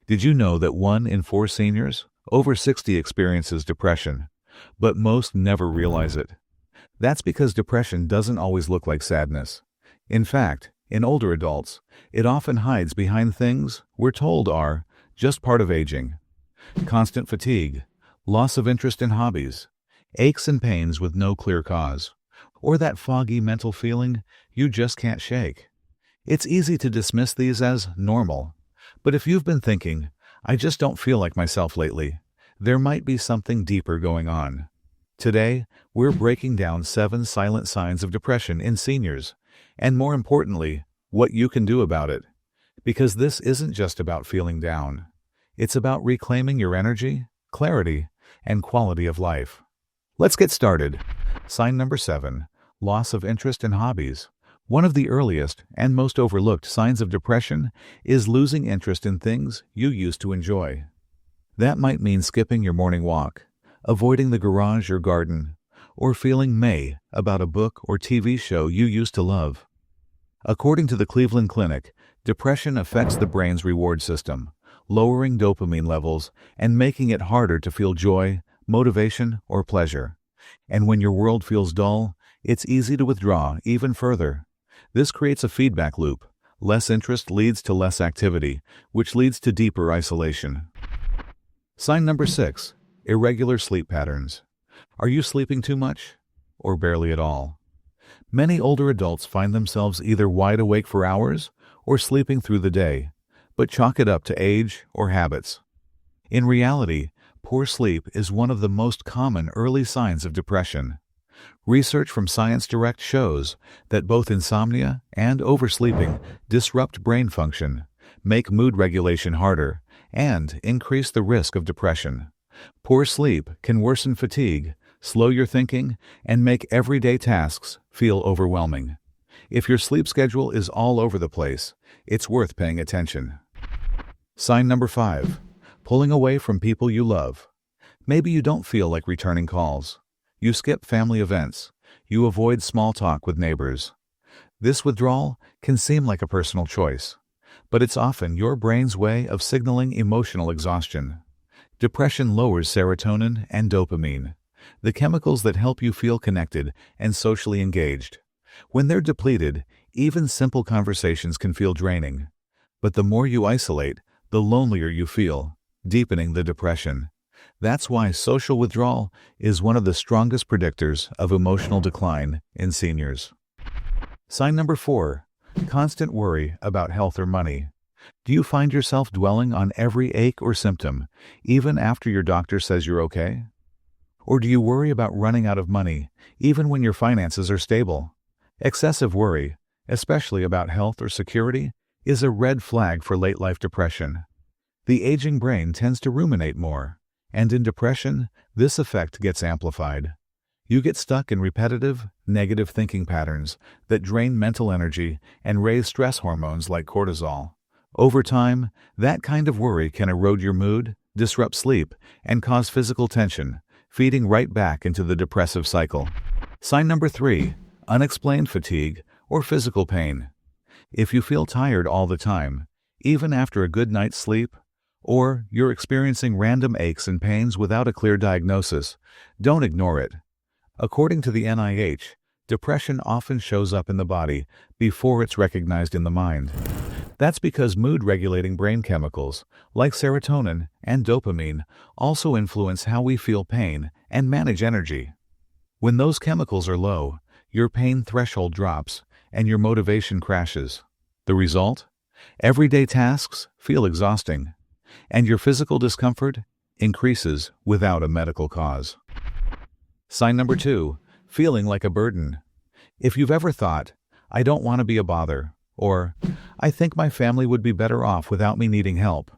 Did you know that 1 in 4 seniors over 60 experiences depression, but most never realize it? That's because depression doesn't always look like sadness. In fact, in older adults, it often hides behind things we're told are just part of aging. Constant fatigue, loss of interest in hobbies, aches and pains with no clear cause, or that foggy mental feeling you just can't shake. It's easy to dismiss these as normal, but if you've been thinking, "I just don't feel like myself lately," there might be something deeper going on. Today, we're breaking down 7 silent signs of depression in seniors, and more importantly, what you can do about it. Because this isn't just about feeling down. It's about reclaiming your energy, clarity, and quality of life. Let's get started. Sign number 7, loss of interest in hobbies. One of the earliest and most overlooked signs of depression is losing interest in things you used to enjoy. That might mean skipping your morning walk, avoiding the garage or garden, or feeling meh about a book or TV show you used to love. According to the Cleveland Clinic, depression affects the brain's reward system, lowering dopamine levels and making it harder to feel joy, motivation, or pleasure. And when your world feels dull, it's easy to withdraw even further. This creates a feedback loop. Less interest leads to less activity, which leads to deeper isolation. Sign number 6, irregular sleep patterns. Are you sleeping too much or barely at all? Many older adults find themselves either wide awake for hours or sleeping through the day, but chalk it up to age or habits. In reality, poor sleep is one of the most common early signs of depression. Research from Science Direct shows that both insomnia and oversleeping disrupt brain function, make mood regulation harder, and increase the risk of depression. Poor sleep can worsen fatigue, slow your thinking, and make everyday tasks feel overwhelming. If your sleep schedule is all over the place, it's worth paying attention. Sign number 5, pulling away from people you love. Maybe you don't feel like returning calls. You skip family events. You avoid small talk with neighbors. This withdrawal can seem like a personal choice, but it's often your brain's way of signaling emotional exhaustion. Depression lowers serotonin and dopamine, the chemicals that help you feel connected and socially engaged. When they're depleted, even simple conversations can feel draining. But the more you isolate, the lonelier you feel, deepening the depression. That's why social withdrawal is one of the strongest predictors of emotional decline in seniors. Sign number 4, constant worry about health or money. Do you find yourself dwelling on every ache or symptom, even after your doctor says you're okay? Or do you worry about running out of money, even when your finances are stable? Excessive worry, especially about health or security, is a red flag for late-life depression. The aging brain tends to ruminate more, and in depression, this effect gets amplified. You get stuck in repetitive, negative thinking patterns that drain mental energy and raise stress hormones like cortisol. Over time, that kind of worry can erode your mood, disrupt sleep, and cause physical tension, feeding right back into the depressive cycle. Sign number 3, unexplained fatigue or physical pain. If you feel tired all the time, even after a good night's sleep, or you're experiencing random aches and pains without a clear diagnosis, don't ignore it. According to the NIH, depression often shows up in the body before it's recognized in the mind. That's because mood-regulating brain chemicals, like serotonin and dopamine, also influence how we feel pain and manage energy. When those chemicals are low, your pain threshold drops and your motivation crashes. The result? Everyday tasks feel exhausting, and your physical discomfort increases without a medical cause. Sign number 2, feeling like a burden. If you've ever thought, "I don't want to be a bother," or "I think my family would be better off without me needing help,"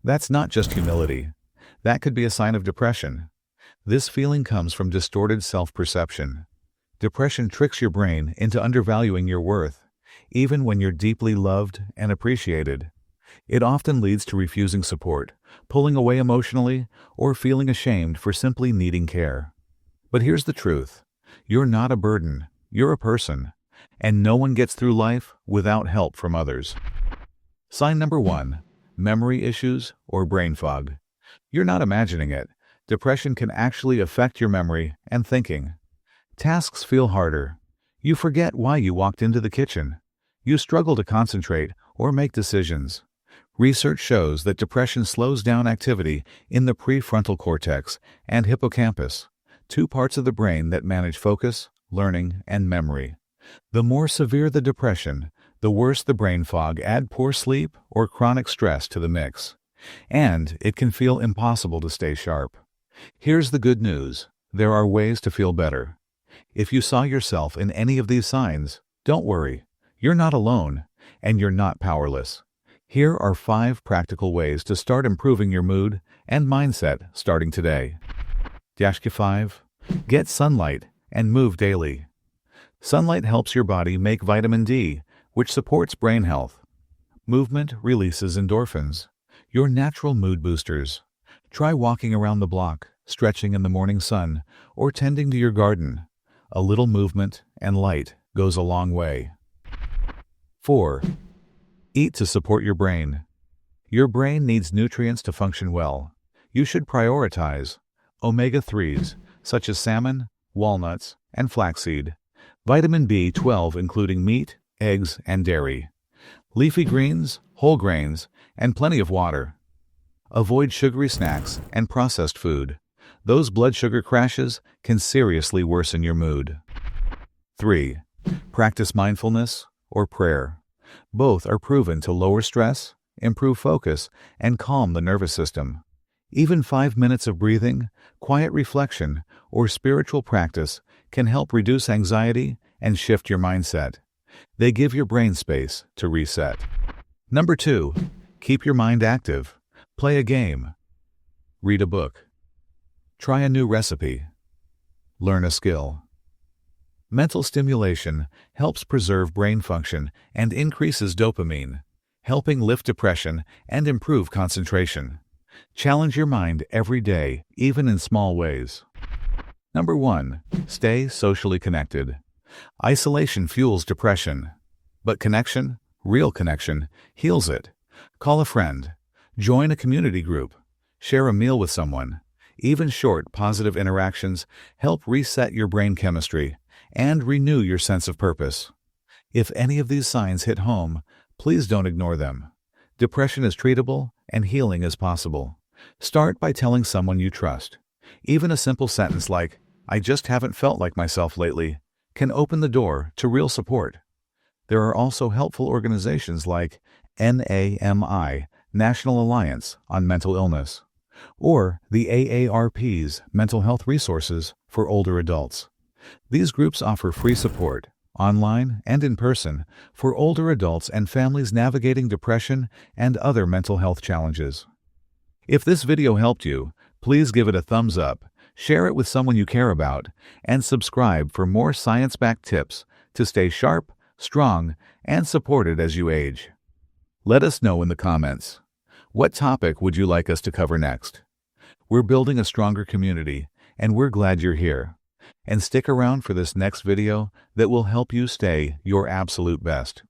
that's not just humility. That could be a sign of depression. This feeling comes from distorted self-perception. Depression tricks your brain into undervaluing your worth, even when you're deeply loved and appreciated. It often leads to refusing support, pulling away emotionally, or feeling ashamed for simply needing care. But here's the truth. You're not a burden. You're a person. And no one gets through life without help from others. Sign number 1, memory issues, or brain fog. You're not imagining it. Depression can actually affect your memory and thinking. Tasks feel harder. You forget why you walked into the kitchen. You struggle to concentrate or make decisions. Research shows that depression slows down activity in the prefrontal cortex and hippocampus, two parts of the brain that manage focus, learning, and memory. The more severe the depression, the worse the brain fog. Add poor sleep or chronic stress to the mix, and it can feel impossible to stay sharp. Here's the good news. There are ways to feel better. If you saw yourself in any of these signs, don't worry. You're not alone, and you're not powerless. Here are 5 practical ways to start improving your mood and mindset starting today. 5. Get sunlight and move daily. Sunlight helps your body make vitamin D, which supports brain health. Movement releases endorphins, your natural mood boosters. Try walking around the block, stretching in the morning sun, or tending to your garden. A little movement and light goes a long way. 4. Eat to support your brain. Your brain needs nutrients to function well. You should prioritize omega-3s, such as salmon, walnuts, and flaxseed. Vitamin B12, including meat, eggs, and dairy. Leafy greens, whole grains, and plenty of water. Avoid sugary snacks and processed food. Those blood sugar crashes can seriously worsen your mood. 3. Practice mindfulness or prayer. Both are proven to lower stress, improve focus, and calm the nervous system. Even 5 minutes of breathing, quiet reflection, or spiritual practice can help reduce anxiety and shift your mindset. They give your brain space to reset. 2. Keep your mind active. Play a game. Read a book. Try a new recipe. Learn a skill. Mental stimulation helps preserve brain function and increases dopamine, helping lift depression and improve concentration. Challenge your mind every day, even in small ways. 1. Stay socially connected. Isolation fuels depression, but connection, real connection, heals it. Call a friend. Join a community group. Share a meal with someone. Even short, positive interactions help reset your brain chemistry and renew your sense of purpose. If any of these signs hit home, please don't ignore them. Depression is treatable and healing is possible. Start by telling someone you trust. Even a simple sentence like, "I just haven't felt like myself lately," can open the door to real support. There are also helpful organizations like NAMI, National Alliance on Mental Illness, or the AARP's Mental Health Resources for Older Adults. These groups offer free support, online and in person, for older adults and families navigating depression and other mental health challenges. If this video helped you, please give it a thumbs up, share it with someone you care about, and subscribe for more science-backed tips to stay sharp, strong, and supported as you age. Let us know in the comments. What topic would you like us to cover next? We're building a stronger community, and we're glad you're here. And stick around for this next video that will help you stay your absolute best.